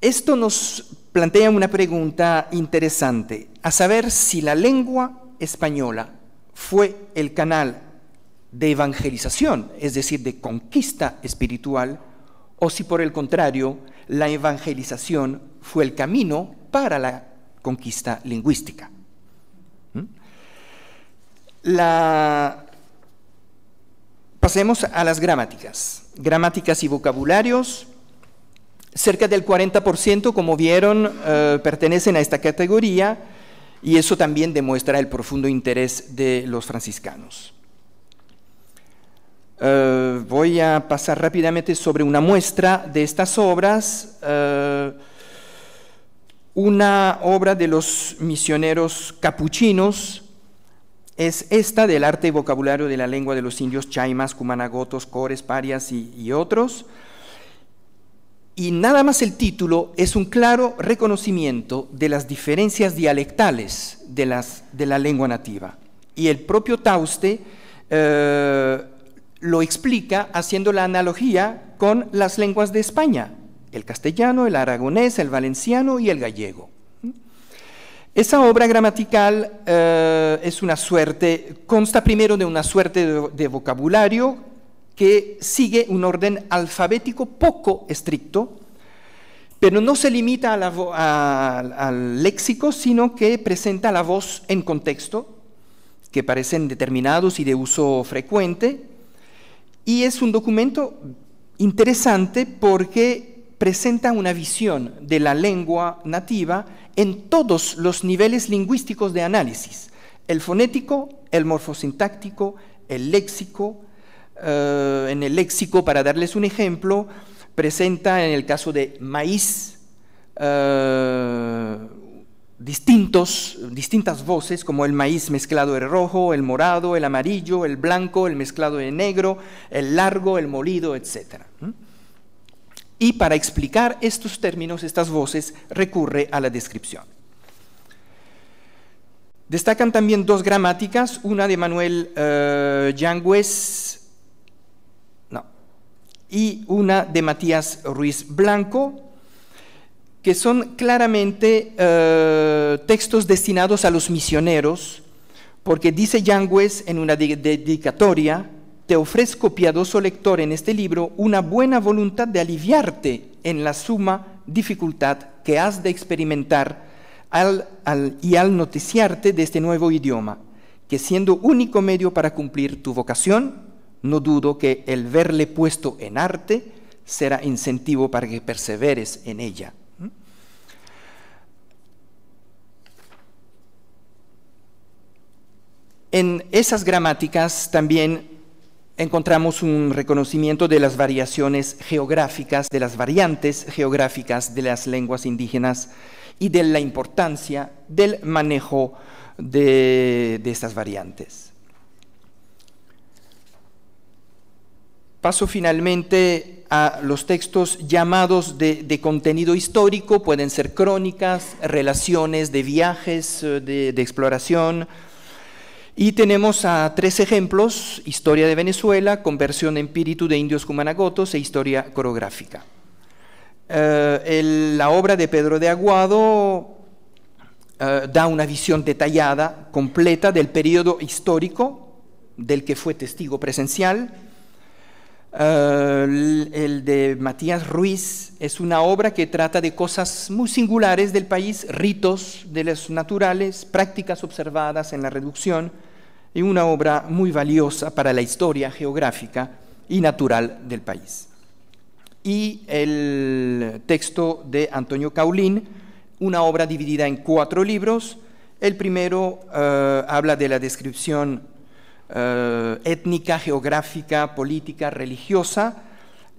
Esto nos plantea una pregunta interesante, a saber si la lengua española fue el canal de evangelización, es decir, de conquista espiritual, o si por el contrario, la evangelización fue el camino para la conquista lingüística. Pasemos a las gramáticas y vocabularios. Cerca del 40%, como vieron, pertenecen a esta categoría, y eso también demuestra el profundo interés de los franciscanos. Voy a pasar rápidamente sobre una muestra de estas obras. Una obra de los misioneros capuchinos es esta, del arte y vocabulario de la lengua de los indios chaimas, cumanagotos, cores, parias y otros. Y nada más el título es un claro reconocimiento de las diferencias dialectales de la lengua nativa. Y el propio Tauste lo explica haciendo la analogía con las lenguas de España, el castellano, el aragonés, el valenciano y el gallego. Esa obra gramatical es una suerte, consta primero de una suerte de vocabulario que sigue un orden alfabético poco estricto, pero no se limita al léxico, sino que presenta la voz en contexto, que parecen determinados y de uso frecuente, y es un documento interesante porque presenta una visión de la lengua nativa en todos los niveles lingüísticos de análisis: el fonético, el morfosintáctico, el léxico. En el léxico, para darles un ejemplo, presenta en el caso de maíz distintas voces, como el maíz mezclado de rojo, el morado, el amarillo, el blanco, el mezclado de negro, el largo, el molido, etc. Y para explicar estos términos, estas voces, recurre a la descripción. Destacan también dos gramáticas, una de Manuel Yangües y una de Matías Ruiz Blanco, que son claramente textos destinados a los misioneros, porque dice Yangües en una dedicatoria: te ofrezco, piadoso lector, en este libro una buena voluntad de aliviarte en la suma dificultad que has de experimentar y al noticiarte de este nuevo idioma, que siendo único medio para cumplir tu vocación, no dudo que el verle puesto en arte será incentivo para que perseveres en ella. En esas gramáticas también encontramos un reconocimiento de las variaciones geográficas, de las variantes geográficas de las lenguas indígenas y de la importancia del manejo de estas variantes. Paso finalmente a los textos llamados de contenido histórico. Pueden ser crónicas, relaciones de viajes, de exploración. Y tenemos a tres ejemplos: Historia de Venezuela, Conversión Espíritu de Indios Cumanagotos e Historia Coreográfica. La obra de Pedro de Aguado da una visión detallada, completa, del periodo histórico del que fue testigo presencial. El de Matías Ruiz es una obra que trata de cosas muy singulares del país, ritos de los naturales, prácticas observadas en la reducción, y una obra muy valiosa para la historia geográfica y natural del país. Y el texto de Antonio Caulín, una obra dividida en 4 libros. El primero habla de la descripción étnica, geográfica, política, religiosa.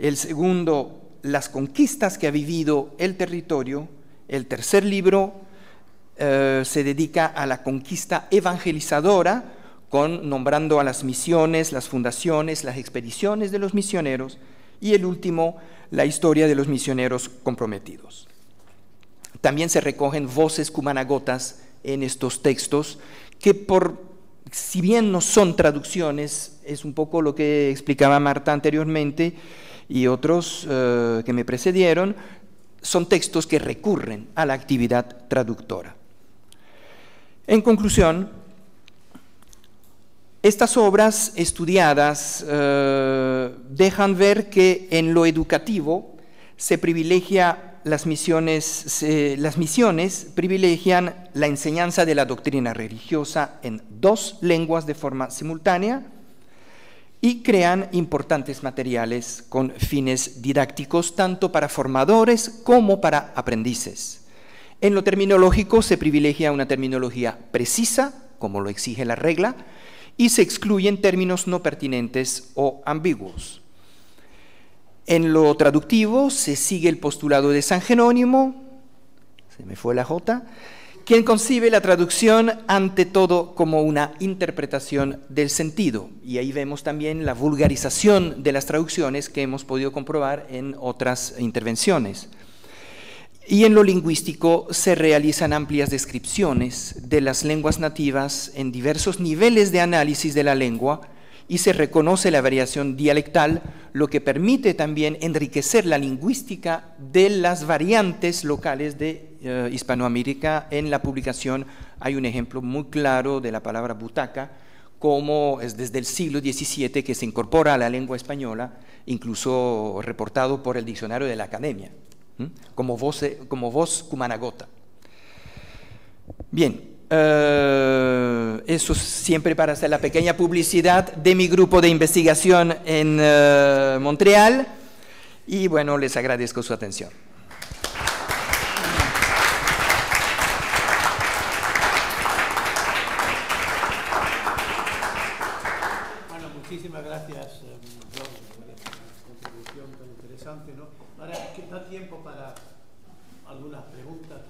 El segundo, las conquistas que ha vivido el territorio. El tercer libro se dedica a la conquista evangelizadora, nombrando a las misiones, las fundaciones, las expediciones de los misioneros. Y el último, la historia de los misioneros comprometidos. También se recogen voces cumanagotas en estos textos, que si bien no son traducciones, es un poco lo que explicaba Marta anteriormente y otros que me precedieron, son textos que recurren a la actividad traductora. En conclusión, estas obras estudiadas dejan ver que en lo educativo se privilegia las misiones privilegian la enseñanza de la doctrina religiosa en 2 lenguas de forma simultánea y crean importantes materiales con fines didácticos tanto para formadores como para aprendices. En lo terminológico se privilegia una terminología precisa, como lo exige la regla, y se excluyen términos no pertinentes o ambiguos. En lo traductivo se sigue el postulado de San Jerónimo, se me fue la J, quien concibe la traducción ante todo como una interpretación del sentido. Y ahí vemos también la vulgarización de las traducciones que hemos podido comprobar en otras intervenciones. Y en lo lingüístico se realizan amplias descripciones de las lenguas nativas en diversos niveles de análisis de la lengua y se reconoce la variación dialectal, lo que permite también enriquecer la lingüística de las variantes locales de Hispanoamérica. En la publicación hay un ejemplo muy claro de la palabra butaca, como es desde el siglo XVII que se incorpora a la lengua española, incluso reportado por el diccionario de la Academia, como voz cumanagota. Bien. Eso siempre para hacer la pequeña publicidad de mi grupo de investigación en Montreal y bueno, les agradezco su atención. Bueno, muchísimas gracias, John, por esta contribución tan interesante, ¿no? Ahora, da tiempo para algunas preguntas.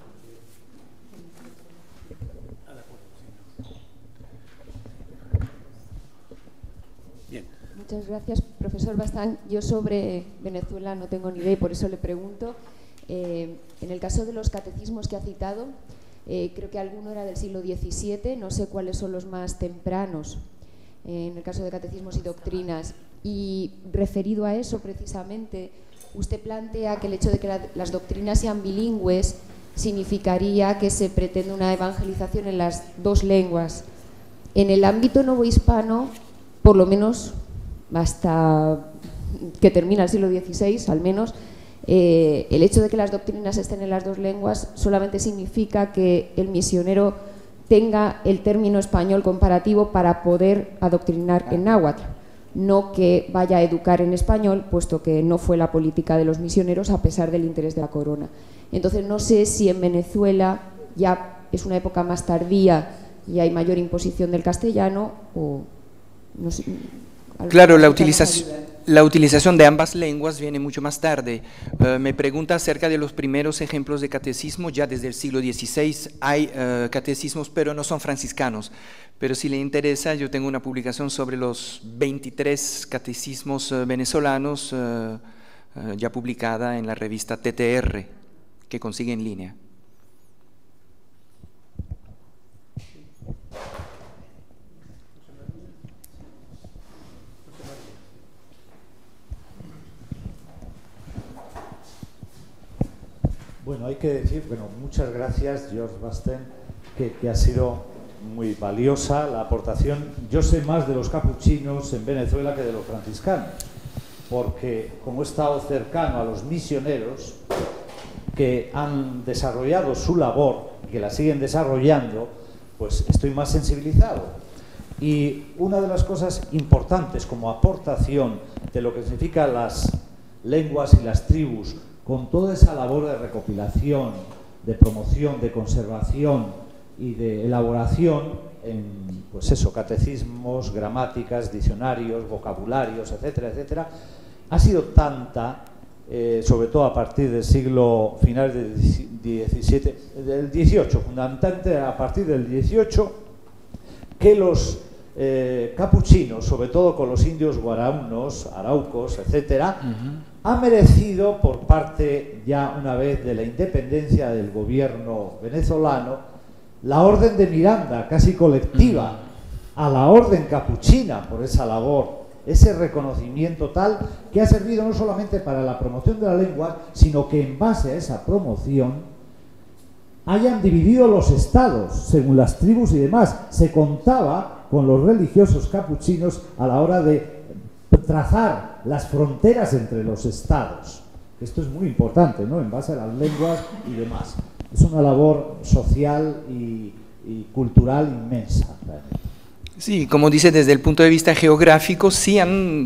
Muchas gracias, profesor Bastán. Yo sobre Venezuela no tengo ni idea y por eso le pregunto. En el caso de los catecismos que ha citado, creo que alguno era del siglo XVII, no sé cuáles son los más tempranos, en el caso de catecismos y doctrinas. Y referido a eso precisamente, usted plantea que el hecho de que las doctrinas sean bilingües significaría que se pretende una evangelización en las 2 lenguas. En el ámbito novohispano, por lo menos hasta que termina el siglo XVI, al menos, el hecho de que las doctrinas estén en las 2 lenguas solamente significa que el misionero tenga el término español comparativo para poder adoctrinar en náhuatl, no que vaya a educar en español, puesto que no fue la política de los misioneros a pesar del interés de la corona. Entonces no sé si en Venezuela ya es una época más tardía y hay mayor imposición del castellano o no sé. Claro, la utilización de ambas lenguas viene mucho más tarde. Me pregunta acerca de los primeros ejemplos de catecismo. Ya desde el siglo XVI hay catecismos, pero no son franciscanos. Pero si le interesa, yo tengo una publicación sobre los 23 catecismos venezolanos ya publicada en la revista TTR, que consigue en línea. Bueno, hay que decir, muchas gracias, George Bastén, que ha sido muy valiosa la aportación. Yo sé más de los capuchinos en Venezuela que de los franciscanos, porque como he estado cercano a los misioneros que han desarrollado su labor, que la siguen desarrollando, pues estoy más sensibilizado. Y una de las cosas importantes como aportación de lo que significan las lenguas y las tribus, con toda esa labor de recopilación, de promoción, de conservación y de elaboración en, pues eso, catecismos, gramáticas, diccionarios, vocabularios, etcétera, etcétera, ha sido tanta, sobre todo a partir del siglo final del XVIII, fundamentalmente a partir del XVIII, que los capuchinos, sobre todo con los indios guaraunos, araucos, etcétera, ha merecido por parte ya una vez de la independencia del gobierno venezolano la orden de Miranda, casi colectiva, a la orden capuchina por esa labor ese reconocimiento tal que ha servido no solamente para la promoción de la lengua, sino que en base a esa promoción hayan dividido los estados según las tribus y demás. Se contaba con los religiosos capuchinos a la hora de trazar las fronteras entre los estados. Esto es muy importante, ¿no? En base a las lenguas y demás. Es una labor social y cultural inmensa, realmente. Sí, como dice, desde el punto de vista geográfico, sí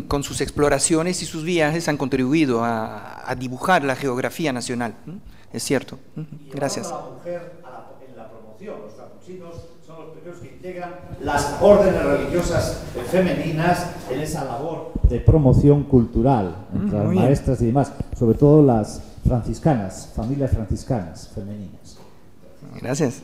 con sus exploraciones y sus viajes han contribuido a dibujar la geografía nacional. Es cierto. Gracias. Y a la mujer en la promoción, los capuchinos son los primeros que integran las órdenes religiosas femeninas en esa labor de promoción cultural entre las maestras y demás, sobre todo las franciscanas, familias franciscanas femeninas. Gracias.